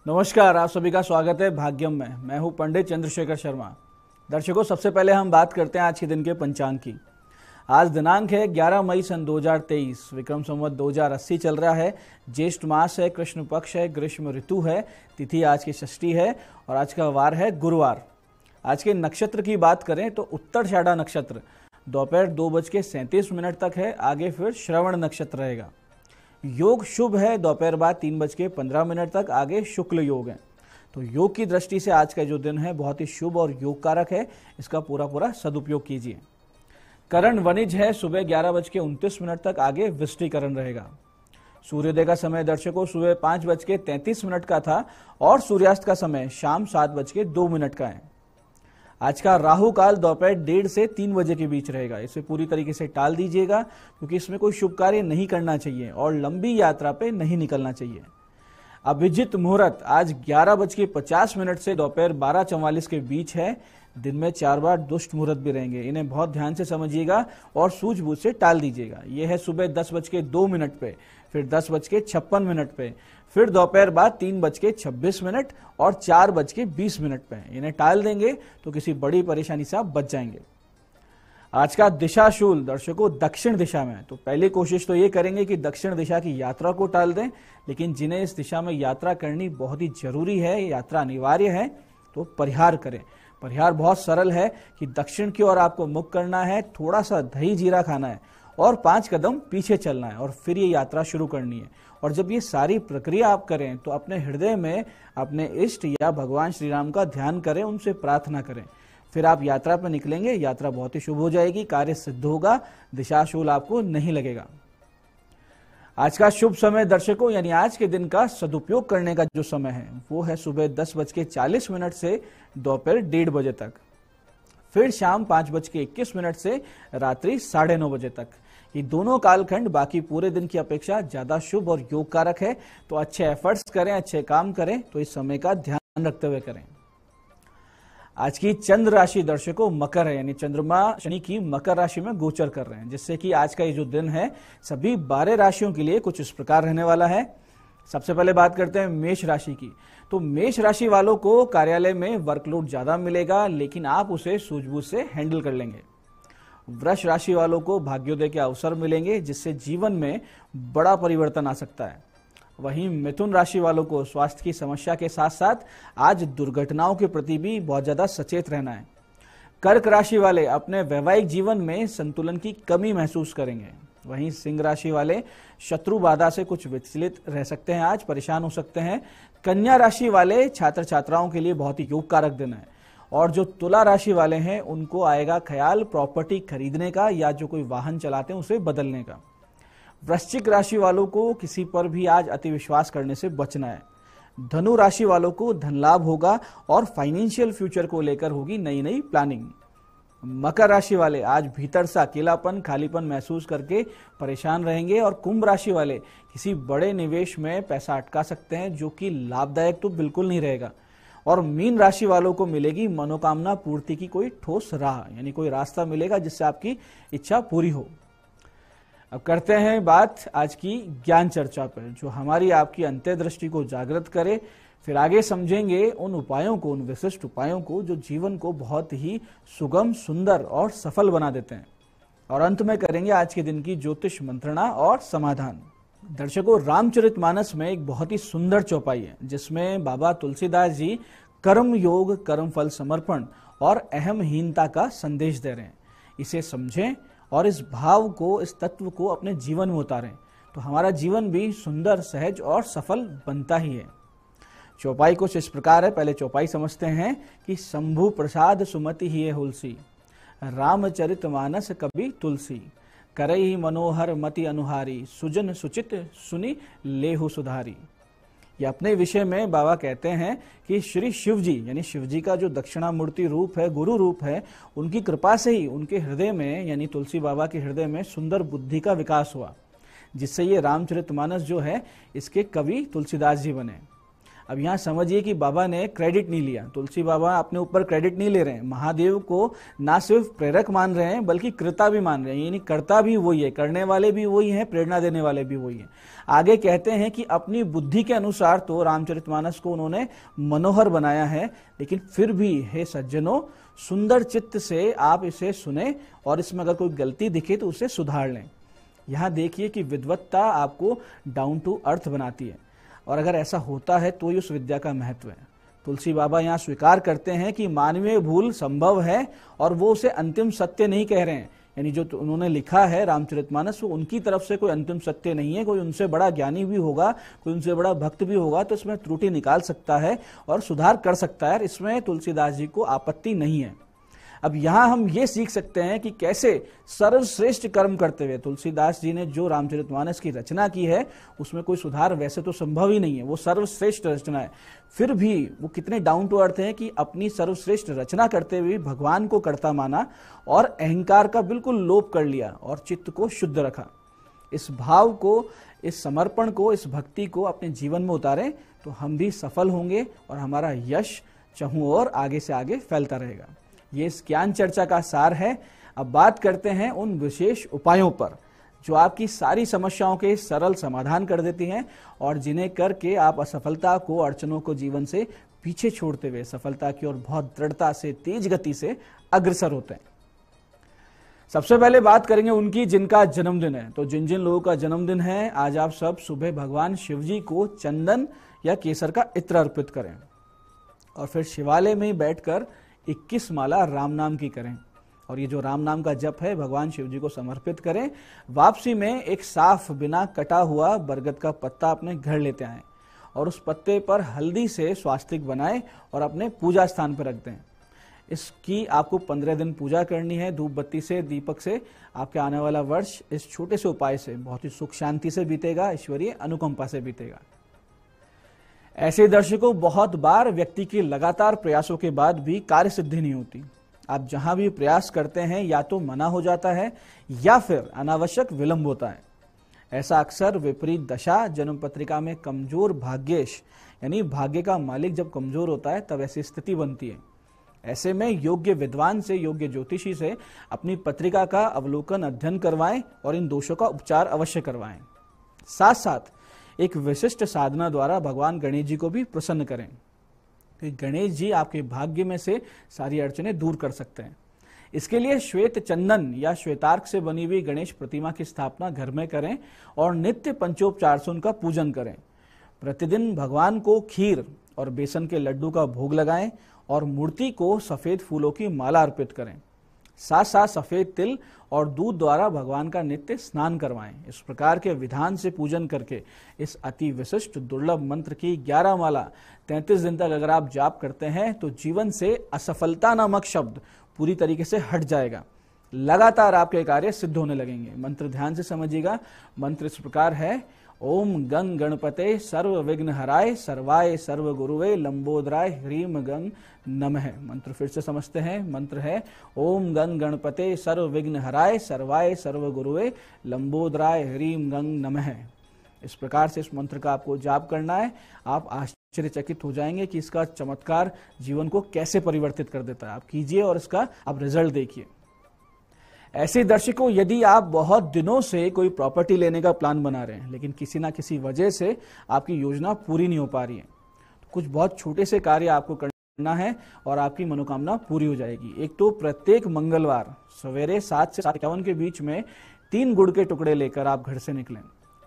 नमस्कार, आप सभी का स्वागत है भाग्यम में। मैं हूं पंडित चंद्रशेखर शर्मा। दर्शकों, सबसे पहले हम बात करते हैं आज के दिन के पंचांग की। आज दिनांक है 11 मई सन 2023, विक्रम संवत 2080 चल रहा है। ज्येष्ठ मास है, कृष्ण पक्ष है, ग्रीष्म ऋतु है, तिथि आज की षष्ठी है और आज का वार है गुरुवार। आज के नक्षत्र की बात करें तो उत्तराषाढ़ा नक्षत्र दोपहर 2:37 तक है, आगे फिर श्रवण नक्षत्र रहेगा। योग शुभ है दोपहर बाद 3:15 तक, आगे शुक्ल योग है। तो योग की दृष्टि से आज का जो दिन है बहुत ही शुभ और योग कारक है, इसका पूरा सदुपयोग कीजिए। करण वनिज है सुबह 11:29 तक, आगे विष्टिकरण रहेगा। सूर्योदय का समय दर्शकों सुबह 5:33 का था और सूर्यास्त का समय शाम 7:02 का है। आज का राहु काल दोपहर 1:30 से 3 बजे के बीच रहेगा। इसे पूरी तरीके से टाल दीजिएगा क्योंकि इसमें कोई शुभ कार्य नहीं करना चाहिए और लंबी यात्रा पे नहीं निकलना चाहिए। अभिजित मुहूर्त आज 11:50 से दोपहर 12:44 के बीच है। दिन में 4 बार दुष्ट मुहूर्त भी रहेंगे, इन्हें बहुत ध्यान से समझिएगा और सूझबूझ से टाल दीजिएगा। यह है सुबह 10:02 पे, फिर 10:56 पे, फिर दोपहर बाद 3:26 और 4:20 पे। इन्हें टाल देंगे तो किसी बड़ी परेशानी से आप बच जाएंगे। आज का दिशाशूल दर्शकों दक्षिण दिशा में, तो पहली कोशिश तो ये करेंगे कि दक्षिण दिशा की यात्रा को टाल दें, लेकिन जिन्हें इस दिशा में यात्रा करनी बहुत ही जरूरी है, यात्रा अनिवार्य है, तो परिहार करें। परिहार बहुत सरल है कि दक्षिण की ओर आपको मुख करना है, थोड़ा सा दही जीरा खाना है और 5 कदम पीछे चलना है और फिर ये यात्रा शुरू करनी है। और जब ये सारी प्रक्रिया आप करें तो अपने हृदय में अपने इष्ट या भगवान श्री राम का ध्यान करें, उनसे प्रार्थना करें। फिर आप यात्रा पर निकलेंगे, यात्रा बहुत ही शुभ हो जाएगी, कार्य सिद्ध होगा, दिशाशूल आपको नहीं लगेगा। आज का शुभ समय दर्शकों यानी आज के दिन का सदुपयोग करने का जो समय है वो है सुबह 10:40 से दोपहर 1:30 बजे तक, फिर शाम 5:21 से रात्रि 9:30 बजे तक। ये दोनों कालखंड बाकी पूरे दिन की अपेक्षा ज्यादा शुभ और योग कारक है। तो अच्छे एफर्ट्स करें, अच्छे काम करें, तो इस समय का ध्यान रखते हुए करें। आज की चंद्र राशि दर्शकों मकर है, यानी चंद्रमा शनि की मकर राशि में गोचर कर रहे हैं, जिससे कि आज का ये जो दिन है सभी 12 राशियों के लिए कुछ इस प्रकार रहने वाला है। सबसे पहले बात करते हैं मेष राशि की। तो मेष राशि वालों को कार्यालय में वर्कलोड ज्यादा मिलेगा, लेकिन आप उसे सूझबूझ से हैंडल कर लेंगे। वृष राशि वालों को भाग्योदय के अवसर मिलेंगे, जिससे जीवन में बड़ा परिवर्तन आ सकता है। वहीं मिथुन राशि वालों को स्वास्थ्य की समस्या के साथ साथ आज दुर्घटनाओं के प्रति भी बहुत ज्यादा सचेत रहना है। कर्क राशि वाले अपने वैवाहिक जीवन में संतुलन की कमी महसूस करेंगे। वहीं सिंह राशि वाले शत्रु बाधा से कुछ विचलित रह सकते हैं, आज परेशान हो सकते हैं। कन्या राशि वाले छात्र छात्राओं के लिए बहुत ही योग कारक दिन है। और जो तुला राशि वाले हैं उनको आएगा ख्याल प्रॉपर्टी खरीदने का या जो कोई वाहन चलाते हैं उसे बदलने का। वृश्चिक राशि वालों को किसी पर भी आज अति विश्वास करने से बचना है। धनु राशि वालों को धन लाभ होगा और फाइनेंशियल फ्यूचर को लेकर होगी नई नई प्लानिंग। मकर राशि वाले आज भीतर से अकेलापन खालीपन महसूस करके परेशान रहेंगे। और कुंभ राशि वाले किसी बड़े निवेश में पैसा अटका सकते हैं, जो कि लाभदायक तो बिल्कुल नहीं रहेगा। और मीन राशि वालों को मिलेगी मनोकामना पूर्ति की कोई ठोस राह, यानी कोई रास्ता मिलेगा जिससे आपकी इच्छा पूरी हो। अब करते हैं बात आज की ज्ञान चर्चा पर, जो हमारी आपकी अंतर्दृष्टि को जागृत करे। फिर आगे समझेंगे उन उपायों को, उन विशिष्ट उपायों को जो जीवन को बहुत ही सुगम, सुंदर और सफल बना देते हैं। और अंत में करेंगे आज के दिन की ज्योतिष मंत्रणा और समाधान। दर्शकों, रामचरितमानस में एक बहुत ही सुंदर चौपाई है, जिसमें बाबा तुलसीदास जी कर्म योग, कर्म फल समर्पण और अहमहीनता का संदेश दे रहे हैं। इसे समझें और इस भाव को, इस तत्व को अपने जीवन में उतारें, तो हमारा जीवन भी सुंदर, सहज और सफल बनता ही है। चौपाई कुछ इस प्रकार है। पहले चौपाई समझते हैं कि शंभु प्रसाद सुमति ही हुलसी, रामचरितमानस कवि तुलसी, करई मनोहर मति अनुहारी, सुजन सुचित सुनी लेहु सुधारी। ये अपने विषय में बाबा कहते हैं कि श्री शिव जी यानी शिव जी का जो दक्षिणामूर्ति रूप है, गुरु रूप है, उनकी कृपा से ही उनके हृदय में यानी तुलसी बाबा के हृदय में सुंदर बुद्धि का विकास हुआ, जिससे ये रामचरितमानस जो है इसके कवि तुलसीदास जी बने। अब यहाँ समझिए कि बाबा ने क्रेडिट नहीं लिया, तुलसी बाबा अपने ऊपर क्रेडिट नहीं ले रहे हैं। महादेव को ना सिर्फ प्रेरक मान रहे हैं बल्कि कृता भी मान रहे हैं, यानी कर्ता भी वही है, करने वाले भी वही हैं, प्रेरणा देने वाले भी वही हैं। आगे कहते हैं कि अपनी बुद्धि के अनुसार तो रामचरितमानस को उन्होंने मनोहर बनाया है, लेकिन फिर भी हे सज्जनों, सुंदर चित्त से आप इसे सुने और इसमें अगर कोई गलती दिखे तो उसे सुधार लें। यहाँ देखिए कि विद्वत्ता आपको डाउन टू अर्थ बनाती है, और अगर ऐसा होता है तो ही उस विद्या का महत्व है। तुलसी बाबा यहाँ स्वीकार करते हैं कि मानवीय भूल संभव है और वो उसे अंतिम सत्य नहीं कह रहे हैं, यानी जो उन्होंने लिखा है रामचरितमानस वो उनकी तरफ से कोई अंतिम सत्य नहीं है। कोई उनसे बड़ा ज्ञानी भी होगा, कोई उनसे बड़ा भक्त भी होगा तो इसमें त्रुटि निकाल सकता है और सुधार कर सकता है, इसमें तुलसीदास जी को आपत्ति नहीं है। अब यहाँ हम ये सीख सकते हैं कि कैसे सर्वश्रेष्ठ कर्म करते हुए तुलसीदास जी ने जो रामचरितमानस की रचना की है उसमें कोई सुधार वैसे तो संभव ही नहीं है, वो सर्वश्रेष्ठ रचना है। फिर भी वो कितने डाउन टू अर्थ है कि अपनी सर्वश्रेष्ठ रचना करते हुए भगवान को कर्ता माना और अहंकार का बिल्कुल लोप कर लिया और चित्त को शुद्ध रखा। इस भाव को, इस समर्पण को, इस भक्ति को अपने जीवन में उतारें तो हम भी सफल होंगे और हमारा यश चहुं और आगे से आगे फैलता रहेगा। ये इस ज्ञान चर्चा का सार है। अब बात करते हैं उन विशेष उपायों पर जो आपकी सारी समस्याओं के सरल समाधान कर देती हैं और जिन्हें करके आप असफलता को, अड़चनों को जीवन से पीछे छोड़ते हुए सफलता की ओर बहुत दृढ़ता से, तेज गति से अग्रसर होते हैं। सबसे पहले बात करेंगे उनकी जिनका जन्मदिन है। तो जिन जिन लोगों का जन्मदिन है, आज आप सब सुबह भगवान शिव जी को चंदन या केसर का इत्र अर्पित करें और फिर शिवालय में ही बैठकर 21 माला राम नाम की करें और ये जो राम नाम का जप है भगवान शिव जी को समर्पित करें। वापसी में एक साफ बिना कटा हुआ बरगद का पत्ता अपने घर लेते आएं और उस पत्ते पर हल्दी से स्वास्तिक बनाएं और अपने पूजा स्थान पर रख दें। इसकी आपको 15 दिन पूजा करनी है, धूप बत्ती से, दीपक से। आपके आने वाला वर्ष इस छोटे से उपाय से बहुत ही सुख शांति से बीतेगा, ईश्वरीय अनुकंपा से बीतेगा। ऐसे दर्शकों, बहुत बार व्यक्ति के लगातार प्रयासों के बाद भी कार्य सिद्धि नहीं होती। आप जहां भी प्रयास करते हैं या तो मना हो जाता है या फिर अनावश्यक विलंब होता है। ऐसा अक्सर विपरीत दशा, जन्म पत्रिका में कमजोर भाग्येश यानी भाग्य का मालिक जब कमजोर होता है तब ऐसी स्थिति बनती है। ऐसे में योग्य विद्वान से, योग्य ज्योतिषी से अपनी पत्रिका का अवलोकन, अध्ययन करवाएं और इन दोषों का उपचार अवश्य करवाएं। साथ साथ एक विशिष्ट साधना द्वारा भगवान गणेश जी को भी प्रसन्न करें। तो गणेश जी आपके भाग्य में से सारी अड़चनें दूर कर सकते हैं। इसके लिए श्वेत चंदन या श्वेतार्क से बनी हुई गणेश प्रतिमा की स्थापना घर में करें और नित्य पंचोपचार से उनका पूजन करें। प्रतिदिन भगवान को खीर और बेसन के लड्डू का भोग लगाएं और मूर्ति को सफेद फूलों की माला अर्पित करें। साथ साथ सफेद तिल और दूध द्वारा भगवान का नित्य स्नान करवाएं। इस प्रकार के विधान से पूजन करके इस अति विशिष्ट दुर्लभ मंत्र की 11 माला 33 दिन तक अगर आप जाप करते हैं तो जीवन से असफलता नामक शब्द पूरी तरीके से हट जाएगा। लगातार आपके कार्य सिद्ध होने लगेंगे। मंत्र ध्यान से समझिएगा। मंत्र इस प्रकार है: ओम गंग गणपते सर्व विघ्न हराय सर्वाय सर्व गुरुवे लंबोदराय ह्रीम गंग नमः। मंत्र फिर से समझते हैं। मंत्र है ओम गंग गणपते सर्व विघ्न हराय सर्वाय सर्व गुरुवे लंबोदराय ह्रीम गंग नमः। इस प्रकार से इस मंत्र का आपको जाप करना है। आप आश्चर्यचकित हो जाएंगे कि इसका चमत्कार जीवन को कैसे परिवर्तित कर देता है। आप कीजिए और इसका आप रिजल्ट देखिए। ऐसे दर्शकों, यदि आप बहुत दिनों से कोई प्रॉपर्टी लेने का प्लान बना रहे हैं लेकिन किसी ना किसी वजह से आपकी योजना पूरी नहीं हो पा रही है, तो कुछ बहुत छोटे से कार्य आपको करना है और आपकी मनोकामना पूरी हो जाएगी। एक तो प्रत्येक मंगलवार सवेरे 7 से 7:51 के बीच में 3 गुड़ के टुकड़े लेकर आप घर से निकलें।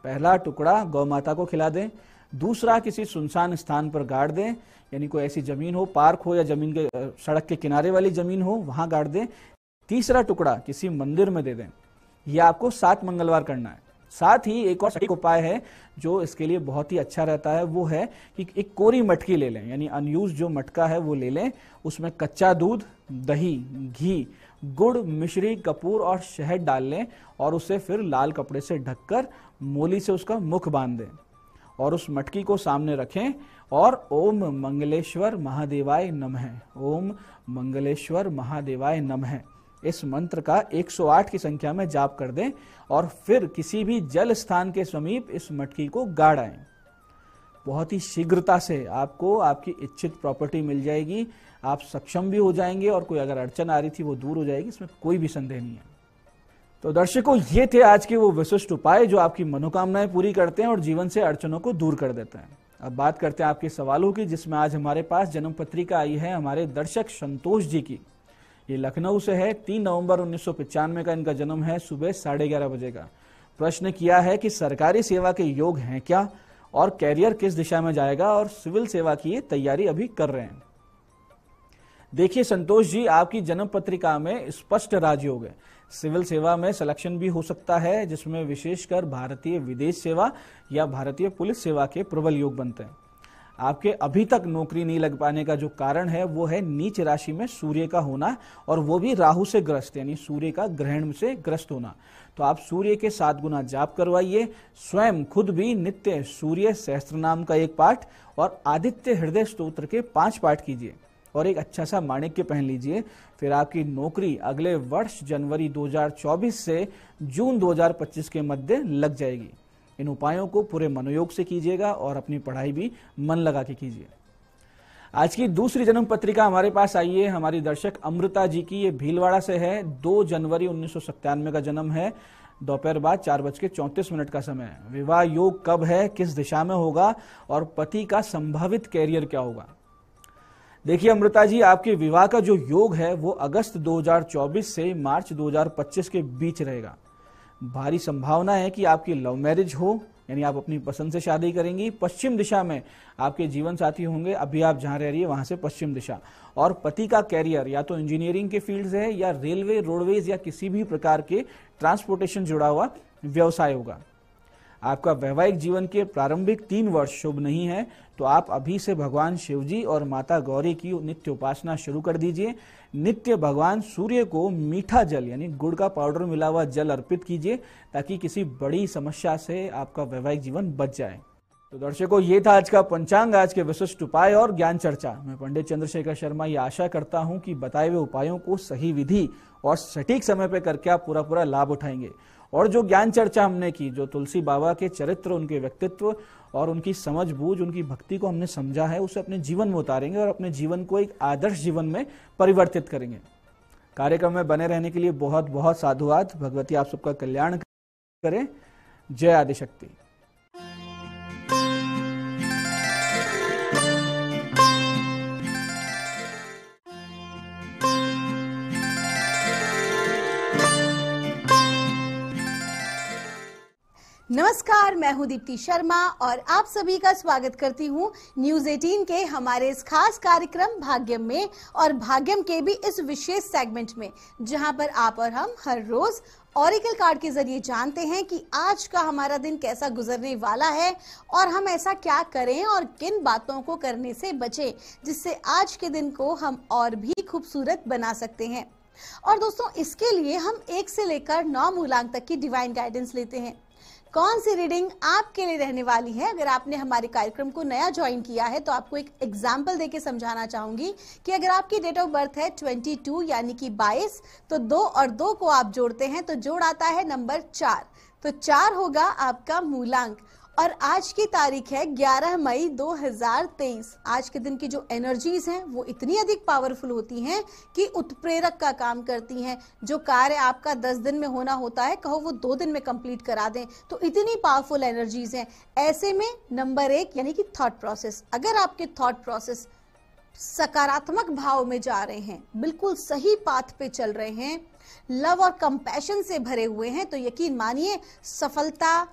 पहला टुकड़ा गौ माता को खिला दें, दूसरा किसी सुनसान स्थान पर गाड़ दें, यानी कोई ऐसी जमीन हो, पार्क हो या जमीन के सड़क के किनारे वाली जमीन हो, वहां गाड़ दें। तीसरा टुकड़ा किसी मंदिर में दे दें। यह आपको 7 मंगलवार करना है। साथ ही एक और सटीक उपाय है जो इसके लिए बहुत ही अच्छा रहता है, वो है कि एक कोरी मटकी ले लें, यानी अनयूज जो मटका है वो ले लें। उसमें कच्चा दूध, दही, घी, गुड़, मिश्री, कपूर और शहद डाल लें और उसे फिर लाल कपड़े से ढककर मोली से उसका मुख बांध दें और उस मटकी को सामने रखें और ओम मंगलेश्वर महादेवाय नमः, ओम मंगलेश्वर महादेवाय नमः इस मंत्र का 108 की संख्या में जाप कर दें और फिर किसी भी जल स्थान के समीप इस मटकी को गाड़ आएं। बहुत ही शीघ्रता से आपको आपकी इच्छित प्रॉपर्टी मिल जाएगी, आप सक्षम भी हो जाएंगे और कोई अगर अड़चन आ रही थी वो दूर हो जाएगी, इसमें कोई भी संदेह नहीं है। तो दर्शकों, ये थे आज के वो विशिष्ट उपाय जो आपकी मनोकामनाएं पूरी करते हैं और जीवन से अड़चनों को दूर कर देते हैं। अब बात करते हैं आपके सवालों की, जिसमें आज हमारे पास जन्म पत्रिका आई है हमारे दर्शक संतोष जी की। ये लखनऊ से है, 3 नवंबर 1995 का इनका जन्म है, सुबह 11:30 बजे का। प्रश्न किया है कि सरकारी सेवा के योग हैं क्या और कैरियर किस दिशा में जाएगा, और सिविल सेवा की ये तैयारी अभी कर रहे हैं। देखिए संतोष जी, आपकी जन्म पत्रिका में स्पष्ट राजयोग है। सिविल सेवा में सिलेक्शन भी हो सकता है, जिसमें विशेषकर भारतीय विदेश सेवा या भारतीय पुलिस सेवा के प्रबल योग बनते हैं। आपके अभी तक नौकरी नहीं लग पाने का जो कारण है वो है नीच राशि में सूर्य का होना, और वो भी राहु से ग्रस्त, यानी सूर्य का ग्रहण से ग्रस्त होना। तो आप सूर्य के 7 गुना जाप करवाइए, स्वयं खुद भी नित्य सूर्य सहस्त्र नाम का 1 पाठ और आदित्य हृदय स्तोत्र के 5 पाठ कीजिए और एक अच्छा सा माणिक्य पहन लीजिए। फिर आपकी नौकरी अगले वर्ष जनवरी 2024 से जून 2025 के मध्य लग जाएगी। इन उपायों को पूरे मनोयोग से कीजिएगा और अपनी पढ़ाई भी मन लगा के कीजिए। आज की दूसरी जन्म पत्रिका हमारे पास आई है हमारी दर्शक अमृता जी की। ये भीलवाड़ा से है, 2 जनवरी 1997 का जन्म है, दोपहर बाद 4:34 का समय है। विवाह योग कब है, किस दिशा में होगा और पति का संभावित कैरियर क्या होगा। देखिए अमृता जी, आपके विवाह का जो योग है वो अगस्त 2024 से मार्च 2025 के बीच रहेगा। भारी संभावना है कि आपकी लव मैरिज हो, यानी आप अपनी पसंद से शादी करेंगी। पश्चिम दिशा में आपके जीवन साथी होंगे, अभी आप जहां रह रही है वहां से पश्चिम दिशा। और पति का कैरियर या तो इंजीनियरिंग के फील्ड से है या रेलवे, रोडवेज या किसी भी प्रकार के ट्रांसपोर्टेशन जुड़ा हुआ व्यवसाय होगा। आपका वैवाहिक जीवन के प्रारंभिक 3 वर्ष शुभ नहीं है, तो आप अभी से भगवान शिवजी और माता गौरी की नित्य उपासना शुरू कर दीजिए। नित्य भगवान सूर्य को मीठा जल यानी गुड़ का पाउडर मिला हुआ जल अर्पित कीजिए, ताकि किसी बड़ी समस्या से आपका वैवाहिक जीवन बच जाए। तो दर्शकों, ये था आज का पंचांग, आज के विशिष्ट उपाय और ज्ञान चर्चा। मैं पंडित चंद्रशेखर शर्मा ये आशा करता हूं कि बताए हुए उपायों को सही विधि और सटीक समय पर करके आप पूरा लाभ उठाएंगे। और जो ज्ञान चर्चा हमने की, जो तुलसी बाबा के चरित्र, उनके व्यक्तित्व और उनकी समझ बूझ, उनकी भक्ति को हमने समझा है, उसे अपने जीवन में उतारेंगे और अपने जीवन को एक आदर्श जीवन में परिवर्तित करेंगे। कार्यक्रम में बने रहने के लिए बहुत बहुत साधुवाद। भगवती आप सबका कल्याण करे। जय आदिशक्ति। नमस्कार, मैं हूं दीप्ति शर्मा और आप सभी का स्वागत करती हूं न्यूज 18 के हमारे इस खास कार्यक्रम भाग्यम में, और भाग्यम के भी इस विशेष सेगमेंट में, जहां पर आप और हम हर रोज ऑरिकल कार्ड के जरिए जानते हैं कि आज का हमारा दिन कैसा गुजरने वाला है और हम ऐसा क्या करें और किन बातों को करने से बचें जिससे आज के दिन को हम और भी खूबसूरत बना सकते हैं। और दोस्तों, इसके लिए हम 1 से लेकर 9 मूलांक तक की डिवाइन गाइडेंस लेते हैं। कौन सी रीडिंग आपके लिए रहने वाली है? अगर आपने हमारे कार्यक्रम को नया ज्वाइन किया है तो आपको एक एग्जाम्पल देके समझाना चाहूंगी कि अगर आपकी डेट ऑफ बर्थ है 22 यानी कि 22, तो 2 और 2 को आप जोड़ते हैं तो जोड़ आता है नंबर 4। तो 4 होगा आपका मूलांक। और आज की तारीख है 11 मई 2023। आज के दिन की जो एनर्जीज हैं वो इतनी अधिक पावरफुल होती हैं कि उत्प्रेरक का काम करती हैं। जो कार्य आपका 10 दिन में होना होता है, कहो वो 2 दिन में कंप्लीट करा दें, तो इतनी पावरफुल एनर्जीज हैं। ऐसे में नंबर 1 यानी कि थॉट प्रोसेस, अगर आपके थॉट प्रोसेस सकारात्मक भाव में जा रहे हैं, बिल्कुल सही पाथ पे चल रहे हैं, लव और कंपैशन से भरे हुए हैं, तो यकीन मानिए सफलता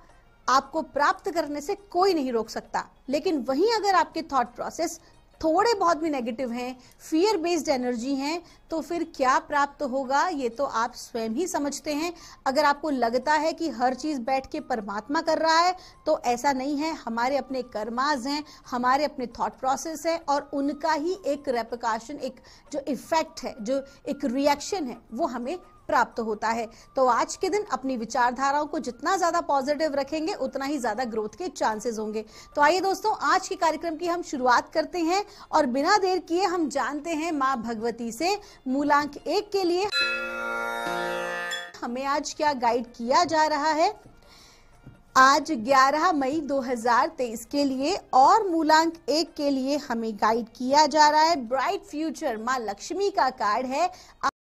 आपको प्राप्त करने से कोई नहीं रोक सकता। लेकिन वहीं अगर आपके थॉट प्रोसेस थोड़े बहुत भी नेगेटिव हैं, फियर बेस्ड एनर्जी हैं, तो फिर क्या प्राप्त होगा ये तो आप स्वयं ही समझते हैं। अगर आपको लगता है कि हर चीज बैठ के परमात्मा कर रहा है, तो ऐसा नहीं है। हमारे अपने कर्मास हैं, हमारे अपने थॉट प्रोसेस है, और उनका ही एक रेपरकशन, एक जो इफेक्ट है, जो एक रिएक्शन है, वो हमें प्राप्त होता है। तो आज के दिन अपनी विचारधाराओं को जितना ज्यादा पॉजिटिव रखेंगे, उतना ही ज्यादा ग्रोथ के चांसेस होंगे। तो आइए दोस्तों, आज के कार्यक्रम की हम शुरुआत करते हैं और बिना देर किए हम जानते हैं मां भगवती से मूलांक 1 के लिए हमें आज क्या गाइड किया जा रहा है। आज 11 मई 2023 के लिए और मूलांक 1 के लिए हमें गाइड किया जा रहा है ब्राइट फ्यूचर। माँ लक्ष्मी का कार्ड है।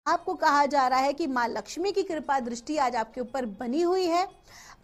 आपको कहा जा रहा है कि माँ लक्ष्मी की कृपा दृष्टि आज आपके ऊपर बनी हुई है।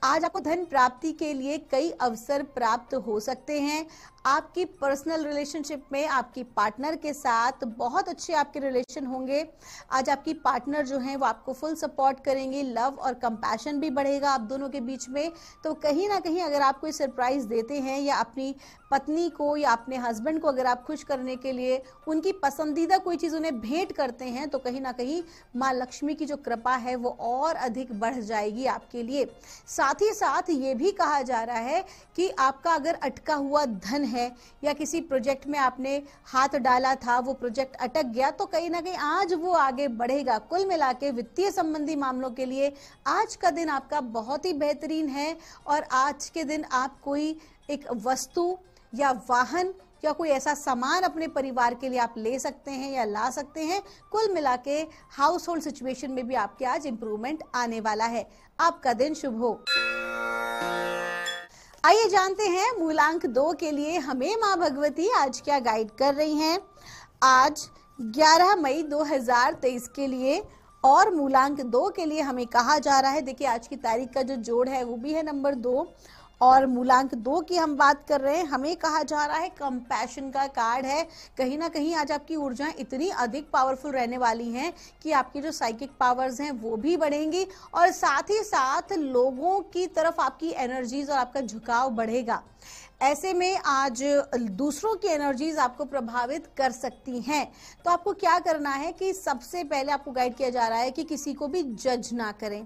आज आपको धन प्राप्ति के लिए कई अवसर प्राप्त हो सकते हैं। आपकी पर्सनल रिलेशनशिप में आपकी पार्टनर के साथ बहुत अच्छे आपके रिलेशन होंगे। आज आपकी पार्टनर जो है वो आपको फुल सपोर्ट करेंगे। लव और कंपैशन भी बढ़ेगा आप दोनों के बीच में। तो कहीं ना कहीं अगर आप कोई सरप्राइज देते हैं या अपनी पत्नी को या अपने हस्बैंड को अगर आप खुश करने के लिए उनकी पसंदीदा कोई चीज़ उन्हें भेंट करते हैं तो कहीं ना कहीं माँ लक्ष्मी की जो कृपा है वो और अधिक बढ़ जाएगी आपके लिए। साथ ही साथ ये भी कहा जा रहा है कि आपका अगर अटका हुआ धन है या किसी प्रोजेक्ट में आपने हाथ डाला था वो प्रोजेक्ट अटक गया तो कहीं ना कहीं आज वो आगे बढ़ेगा। कुल मिला के वित्तीय संबंधी मामलों के लिए आज का दिन आपका बहुत ही बेहतरीन है और आज के दिन आप कोई एक वस्तु या वाहन या कोई ऐसा सामान अपने परिवार के लिए आप ले सकते हैं या ला सकते हैं। कुल मिला के हाउस होल्ड सिचुएशन में भी आपके आज इंप्रूवमेंट आने वाला है। आपका दिन शुभ हो। आइए जानते हैं मूलांक 2 के लिए हमें माँ भगवती आज क्या गाइड कर रही हैं। आज 11 मई 2023 के लिए और मूलांक 2 के लिए हमें कहा जा रहा है, देखिए आज की तारीख का जो जोड़ है वो भी है नंबर 2 और मूलांक 2 की हम बात कर रहे हैं। हमें कहा जा रहा है कंपैशन का कार्ड है। कहीं ना कहीं आज आपकी ऊर्जाएं इतनी अधिक पावरफुल रहने वाली हैं कि आपकी जो साइकिक पावर्स हैं वो भी बढ़ेंगी और साथ ही साथ लोगों की तरफ आपकी एनर्जीज और आपका झुकाव बढ़ेगा। ऐसे में आज दूसरों की एनर्जीज आपको प्रभावित कर सकती हैं। तो आपको क्या करना है कि सबसे पहले आपको गाइड किया जा रहा है कि किसी को भी जज ना करें।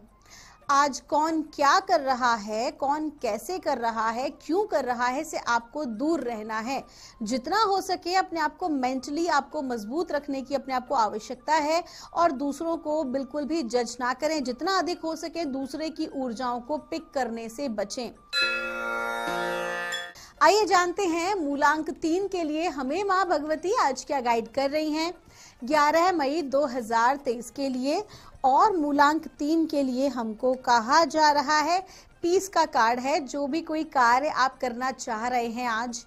आज कौन क्या कर रहा है, कौन कैसे कर रहा है, क्यों कर रहा है से आपको दूर रहना है। जितना हो सके अपने आप को मेंटली आपको मजबूत रखने की अपने आप को आवश्यकता है और दूसरों को बिल्कुल भी जज ना करें। जितना अधिक हो सके दूसरे की ऊर्जाओं को पिक करने से बचें। आइए जानते हैं मूलांक 3 के लिए हमें माँ भगवती आज क्या गाइड कर रही हैं। 11 मई 2023 के लिए और मूलांक 3 के लिए हमको कहा जा रहा है पीस का कार्ड है। जो भी कोई कार्य आप करना चाह रहे हैं आज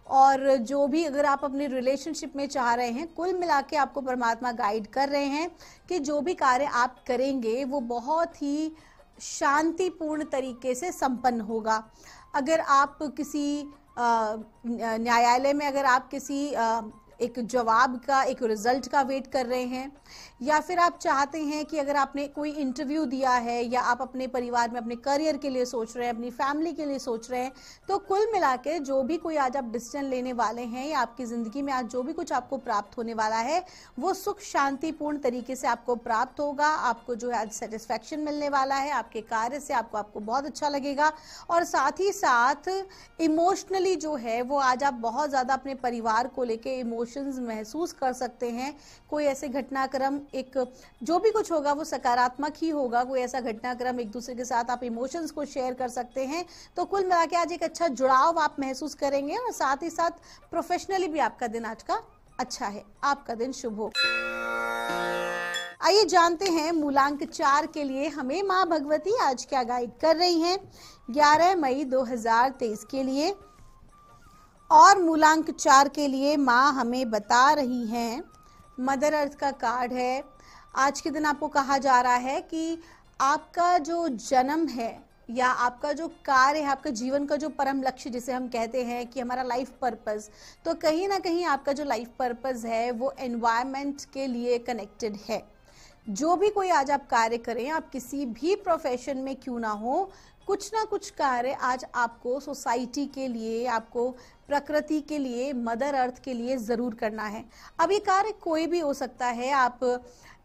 और जो भी अगर आप अपनी रिलेशनशिप में चाह रहे हैं, कुल मिला के आपको परमात्मा गाइड कर रहे हैं कि जो भी कार्य आप करेंगे वो बहुत ही शांतिपूर्ण तरीके से संपन्न होगा। अगर आप किसी न्यायालय में अगर आप किसी एक जवाब का एक रिजल्ट का वेट कर रहे हैं या फिर आप चाहते हैं कि अगर आपने कोई इंटरव्यू दिया है या आप अपने परिवार में अपने करियर के लिए सोच रहे हैं, अपनी फैमिली के लिए सोच रहे हैं, तो कुल मिला के जो भी कोई आज आप डिसीजन लेने वाले हैं या आपकी ज़िंदगी में आज जो भी कुछ आपको प्राप्त होने वाला है वो सुख शांतिपूर्ण तरीके से आपको प्राप्त होगा। आपको जो है आज सेटिस्फैक्शन मिलने वाला है आपके कार्य से, आपको बहुत अच्छा लगेगा और साथ ही साथ इमोशनली जो है वो आज आप बहुत ज़्यादा अपने परिवार को लेके इमोशंस महसूस कर सकते हैं। कोई ऐसे घटनाक्रम एक जो भी कुछ होगा वो सकारात्मक ही होगा। कोई ऐसा घटनाक्रम एक दूसरे के साथ आप इमोशंस को शेयर कर सकते हैं। तो कुल मिला के आज एक अच्छा जुड़ाव आप महसूस करेंगे और साथ ही साथ प्रोफेशनली भी आपका दिन आज का अच्छा है। आपका दिन शुभ हो। आइए जानते हैं मूलांक 4 के लिए हमें माँ भगवती आज क्या गाइड कर रही हैं 11 मई 2023 के लिए और मूलांक 4 के लिए माँ हमें बता रही हैं मदर अर्थ का कार्ड है। आज के दिन आपको कहा जा रहा है कि आपका जो जन्म है या आपका जो कार्य है, आपका जीवन का जो परम लक्ष्य जिसे हम कहते हैं कि हमारा लाइफ पर्पस, तो कहीं ना कहीं आपका जो लाइफ पर्पस है वो एनवायरनमेंट के लिए कनेक्टेड है। जो भी कोई आज आप कार्य करें, आप किसी भी प्रोफेशन में क्यों ना हो, कुछ ना कुछ कार्य आज आपको सोसाइटी के लिए, आपको प्रकृति के लिए, मदर अर्थ के लिए ज़रूर करना है। अब ये कार्य कोई भी हो सकता है। आप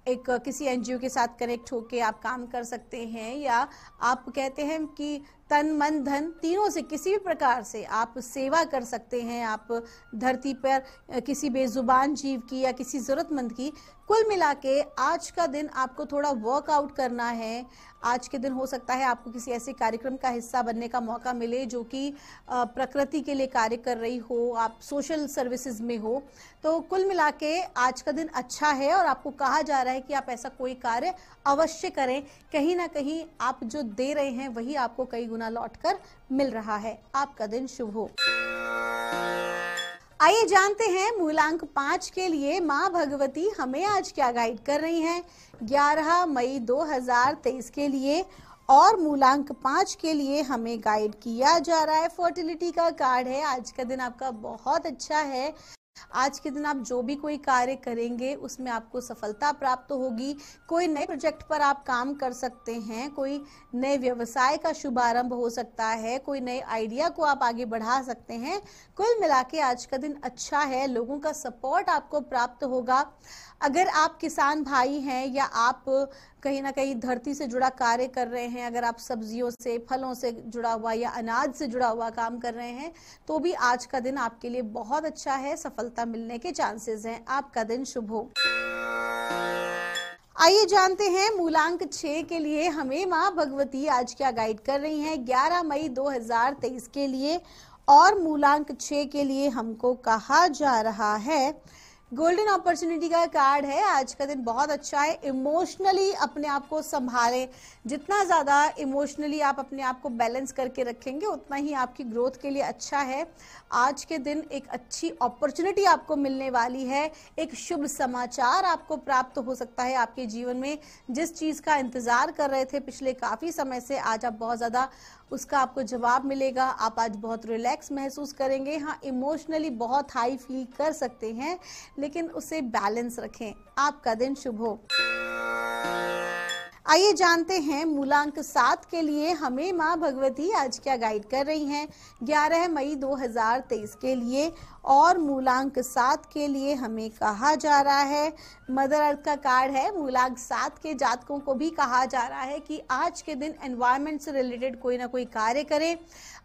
एक किसी एनजीओ के साथ कनेक्ट होके आप काम कर सकते हैं या आप कहते हैं कि तन मन धन तीनों से किसी भी प्रकार से आप सेवा कर सकते हैं। आप धरती पर किसी बेजुबान जीव की या किसी ज़रूरतमंद की। कुल मिला के आज का दिन आपको थोड़ा वर्कआउट करना है। आज के दिन हो सकता है आपको किसी ऐसे कार्यक्रम का हिस्सा बनने का मौका मिले जो कि प्रकृति के लिए कार्य कर रही हो, आप सोशल सर्विसेज में हो। तो कुल मिला के आज का दिन अच्छा है और आपको कहा जा रहा है कि आप ऐसा कोई कार्य अवश्य करें। कहीं ना कहीं आप जो दे रहे हैं वही आपको कई दुगुना लौटकर मिल रहा है। आपका दिन शुभ हो। आइए जानते हैं मूलांक 5 के लिए माँ भगवती हमें आज क्या गाइड कर रही हैं 11 मई 2023 के लिए। और मूलांक 5 के लिए हमें गाइड किया जा रहा है फर्टिलिटी का कार्ड है। आज का दिन आपका बहुत अच्छा है। आज के दिन आप जो भी कोई कार्य करेंगे उसमें आपको सफलता प्राप्त होगी। कोई नए प्रोजेक्ट पर आप काम कर सकते हैं, कोई नए व्यवसाय का शुभारंभ हो सकता है, कोई नए आइडिया को आप आगे बढ़ा सकते हैं। कुल मिला के आज का दिन अच्छा है। लोगों का सपोर्ट आपको प्राप्त होगा। अगर आप किसान भाई हैं या आप कहीं ना कहीं धरती से जुड़ा कार्य कर रहे हैं, अगर आप सब्जियों से, फलों से जुड़ा हुआ या अनाज से जुड़ा हुआ काम कर रहे हैं, तो भी आज का दिन आपके लिए बहुत अच्छा है। सफलता मिलने के चांसेस हैं। आपका दिन शुभ हो। आइए जानते हैं मूलांक 6 के लिए हमें माँ भगवती आज क्या गाइड कर रही हैं 11 मई 2023 के लिए। और मूलांक 6 के लिए हमको कहा जा रहा है गोल्डन अपॉर्चुनिटी का कार्ड है। आज का दिन बहुत अच्छा है। इमोशनली अपने आप को संभालें। जितना ज़्यादा इमोशनली आप अपने आप को बैलेंस करके रखेंगे उतना ही आपकी ग्रोथ के लिए अच्छा है। आज के दिन एक अच्छी अपॉर्चुनिटी आपको मिलने वाली है। एक शुभ समाचार आपको प्राप्त हो सकता है आपके जीवन में। जिस चीज़ का इंतज़ार कर रहे थे पिछले काफ़ी समय से, आज आप बहुत ज़्यादा उसका आपको जवाब मिलेगा। आप आज बहुत रिलैक्स महसूस करेंगे। हाँ, इमोशनली बहुत हाई फील कर सकते हैं, लेकिन उसे बैलेंस रखें। आपका दिन शुभ हो। आइए जानते हैं मूलांक 7 के लिए हमें माँ भगवती आज क्या गाइड कर रही हैं 11 मई 2023 के लिए। और मूलांक 7 के लिए हमें कहा जा रहा है मदर अर्थ का कार्ड है। मूलांक 7 के जातकों को भी कहा जा रहा है कि आज के दिन एनवायरनमेंट से रिलेटेड कोई ना कोई कार्य करें।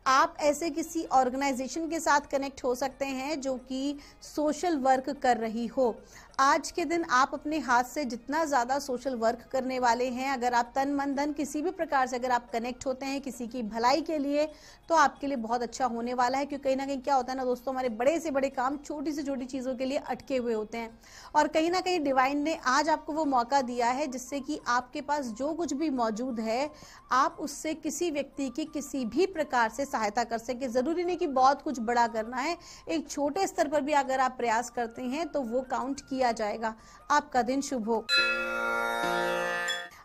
आप ऐसे किसी ऑर्गेनाइजेशन के साथ कनेक्ट हो सकते हैं जो कि सोशल वर्क कर रही हो। आज के दिन आप अपने हाथ से जितना ज़्यादा सोशल वर्क करने वाले हैं, अगर आप तन मन धन किसी भी प्रकार से अगर आप कनेक्ट होते हैं किसी की भलाई के लिए, तो आपके लिए बहुत अच्छा होने वाला है। क्योंकि कहीं ना कहीं क्या होता है ना दोस्तों, हमारे बड़े से बड़े काम छोटी से छोटी चीज़ों के लिए अटके हुए होते हैं। और कहीं ना कहीं डिवाइन ने आज आपको वो मौका दिया है जिससे कि आपके पास जो कुछ भी मौजूद है आप उससे किसी व्यक्ति की किसी भी प्रकार से सहायता कर सके। ज़रूरी नहीं कि बहुत कुछ बड़ा करना है, एक छोटे स्तर पर भी अगर आप प्रयास करते हैं तो वो काउंट किया जाएगा। आपका दिन शुभ हो।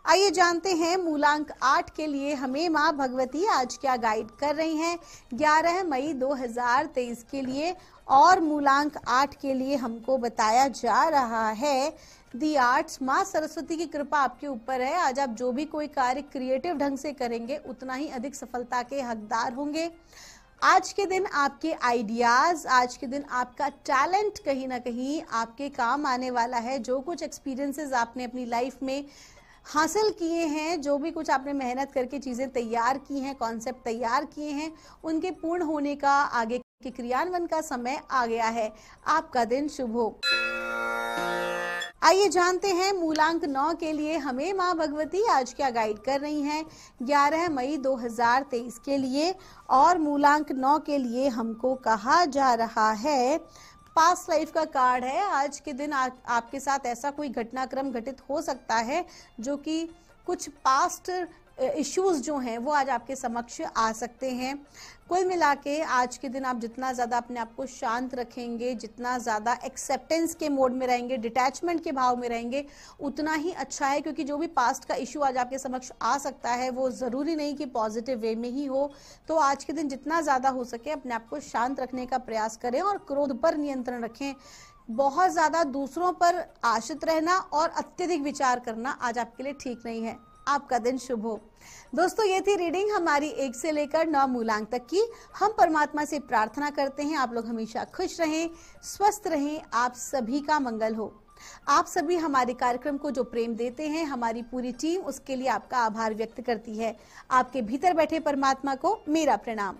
आइए जानते हैं मूलांक 8 के लिए हमें माँ भगवती आज क्या गाइड कर रही हैं 11 मई 2023 के लिए। और मूलांक 8 के लिए हमको बताया जा रहा है दी आर्ट्स। माँ सरस्वती की कृपा आपके ऊपर है। आज आप जो भी कोई कार्य क्रिएटिव ढंग से करेंगे उतना ही अधिक सफलता के हकदार होंगे। आज के दिन आपके आइडियाज़, आज के दिन आपका टैलेंट कहीं ना कहीं आपके काम आने वाला है। जो कुछ एक्सपीरियंसेस आपने अपनी लाइफ में हासिल किए हैं, जो भी कुछ आपने मेहनत करके चीज़ें तैयार की हैं, कॉन्सेप्ट तैयार किए हैं, उनके पूर्ण होने का, आगे के क्रियान्वयन का समय आ गया है। आपका दिन शुभ हो। आइए जानते हैं मूलांक 9 के लिए हमें माँ भगवती आज क्या गाइड कर रही हैं 11 मई 2023 के लिए। और मूलांक 9 के लिए हमको कहा जा रहा है पास्ट लाइफ का कार्ड है। आज के दिन आपके साथ ऐसा कोई घटनाक्रम घटित हो सकता है जो कि कुछ पास्ट इश्यूज जो हैं वो आज आपके समक्ष आ सकते हैं। कुल मिला के आज के दिन आप जितना ज़्यादा अपने आप को शांत रखेंगे, जितना ज़्यादा एक्सेप्टेंस के मोड में रहेंगे, डिटैचमेंट के भाव में रहेंगे, उतना ही अच्छा है। क्योंकि जो भी पास्ट का इशू आज आपके समक्ष आ सकता है वो ज़रूरी नहीं कि पॉजिटिव वे में ही हो। तो आज के दिन जितना ज़्यादा हो सके अपने आप को शांत रखने का प्रयास करें और क्रोध पर नियंत्रण रखें। बहुत ज़्यादा दूसरों पर आश्रित रहना और अत्यधिक विचार करना आज आपके लिए ठीक नहीं है। आपका दिन शुभ हो। दोस्तों, ये थी रीडिंग हमारी 1 से लेकर 9 मूलांक तक की। हम परमात्मा से प्रार्थना करते हैं आप लोग हमेशा खुश रहें, स्वस्थ रहें, आप सभी का मंगल हो। आप सभी हमारे कार्यक्रम को जो प्रेम देते हैं, हमारी पूरी टीम उसके लिए आपका आभार व्यक्त करती है। आपके भीतर बैठे परमात्मा को मेरा प्रणाम।